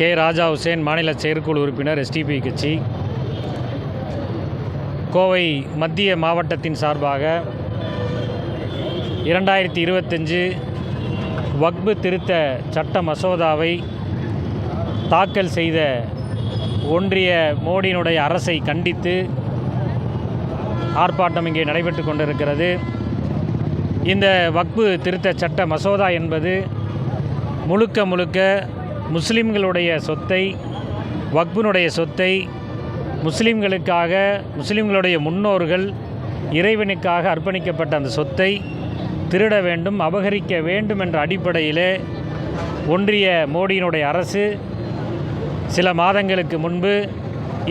K. ராஜா Hussein, மாநில செயற்குழு உறுப்பினர், எஸ்டிபி கட்சி. கோவை மத்திய மாவட்டத்தின் சார்பாக 2025 வக்பு திருத்த சட்ட மசோதாவை தாக்கல் செய்த ஒன்றிய மோடியினுடைய அரசை கண்டித்து ஆர்ப்பாட்டம் இங்கே நடைபெற்று கொண்டிருக்கிறது. இந்த வக்பு திருத்த சட்ட மசோதா என்பது முழுக்க முஸ்லிம்களுடைய சொத்தை, வக்பினுடைய சொத்தை முஸ்லிம்களுக்காக, முஸ்லிம்களுடைய முன்னோர்கள் இறைவனுக்காக அர்ப்பணிக்கப்பட்ட அந்த சொத்தை திருட வேண்டும், அபகரிக்க வேண்டும் என்ற அடிப்படையிலே ஒன்றிய மோடியினுடைய அரசு சில மாதங்களுக்கு முன்பு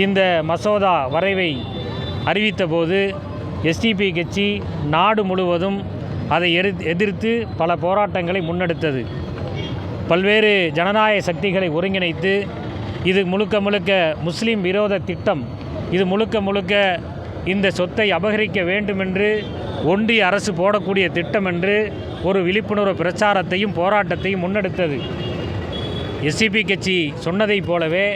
இந்த மசோதா வரைவை அறிவித்தபோது எஸ்டிபி கட்சி நாடு முழுவதும் அதை எதிர்த்து பல போராட்டங்களை முன்னெடுத்தது. பல்வேறு ஜனநாயக சக்திகளை ஒருங்கிணைத்து இது முழுக்க முஸ்லீம் விரோத திட்டம், இது முழுக்க இந்த சொத்தை அபகரிக்க வேண்டுமென்று ஒன்றிய அரசு போடக்கூடிய திட்டம் என்று ஒரு விழிப்புணர்வு பிரச்சாரத்தையும் போராட்டத்தையும் முன்னெடுத்தது. எஸ்டிபி கட்சி சொன்னதைப் போலவே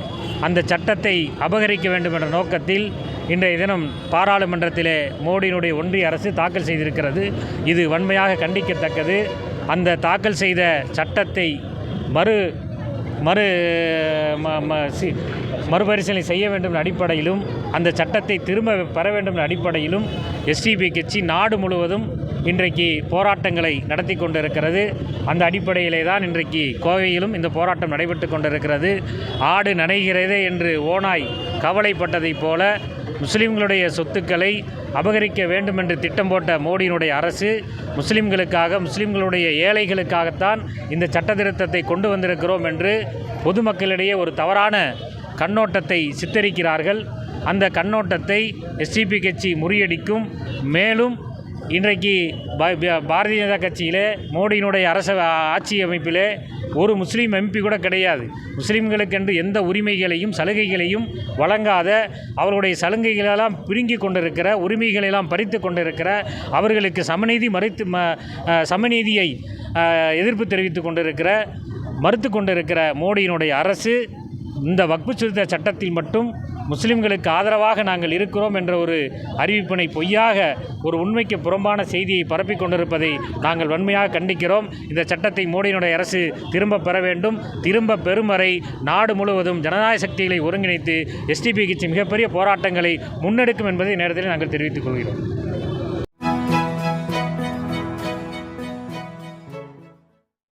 அந்த சட்டத்தை அபகரிக்க வேண்டும் என்ற நோக்கத்தில் இன்றைய தினம் பாராளுமன்றத்திலே மோடியினுடைய ஒன்றிய அரசு தாக்கல் செய்திருக்கிறது. இது வன்மையாக கண்டிக்கத்தக்கது. அந்த தாக்கல் செய்த சட்டத்தை மறுபரிசீலனை செய்ய வேண்டும் என்ற அடிப்படையிலும், அந்த சட்டத்தை திரும்ப பெற வேண்டும் என்ற அடிப்படையிலும் எஸ்டிபி கட்சி நாடு முழுவதும் இன்றைக்கு போராட்டங்களை நடத்தி கொண்டிருக்கிறது. அந்த அடிப்படையிலே தான் இன்றைக்கு கோவையிலும் இந்த போராட்டம் நடைபெற்று கொண்டிருக்கிறது. ஆடு நனைகிறதே என்று ஓநாய் கவலைப்பட்டதைப் போல முஸ்லிம்களுடைய சொத்துக்களை அபகரிக்க வேண்டும் என்று திட்டம் போட்ட மோடியினுடைய அரசு முஸ்லிம்களுக்காக, முஸ்லிம்களுடைய ஏழைகளுக்காகத்தான் இந்த சட்ட திருத்தத்தை கொண்டு வந்திருக்கிறோம் என்று பொதுமக்களிடையே ஒரு தவறான கண்ணோட்டத்தை சித்தரிக்கிறார்கள். அந்த கண்ணோட்டத்தை எஸ்டிபி கட்சி முறியடிக்கும். மேலும் இன்றைக்கு பாரதிய ஜனதா கட்சியிலே மோடியினுடைய ஆட்சி அமைப்பிலே ஒரு முஸ்லீம் எம்பி கூட கிடையாது. முஸ்லீம்களுக்கென்று எந்த உரிமைகளையும் சலுகைகளையும் வழங்காத, அவர்களுடைய சலுகைகளெல்லாம் பிடுங்கி கொண்டிருக்கிற, உரிமைகளெல்லாம் பறித்து கொண்டிருக்கிற, அவர்களுக்கு சமநீதியை எதிர்ப்பு தெரிவித்து கொண்டிருக்கிற, மறுத்து கொண்டிருக்கிற மோடியினுடைய அரசு இந்த வக்பு திருத்த சட்டத்தில் மட்டும் முஸ்லிம்களுக்கு ஆதரவாக நாங்கள் இருக்கிறோம் என்ற ஒரு அறிவிப்பினை பொய்யாக, ஒரு உண்மைக்கு புறம்பான செய்தியை பரப்பிக் கொண்டிருப்பதை நாங்கள் வன்மையாக கண்டிக்கிறோம். இந்த சட்டத்தை மோடியினுடைய அரசு திரும்ப பெற வேண்டும். திரும்ப பெறும் வரை நாடு முழுவதும் ஜனநாயக சக்திகளை ஒருங்கிணைத்து எஸ்டிபி கட்சி மிகப்பெரிய போராட்டங்களை முன்னெடுக்கும் என்பதை நேரத்தில் நாங்கள் தெரிவித்துக் கொள்கிறோம்.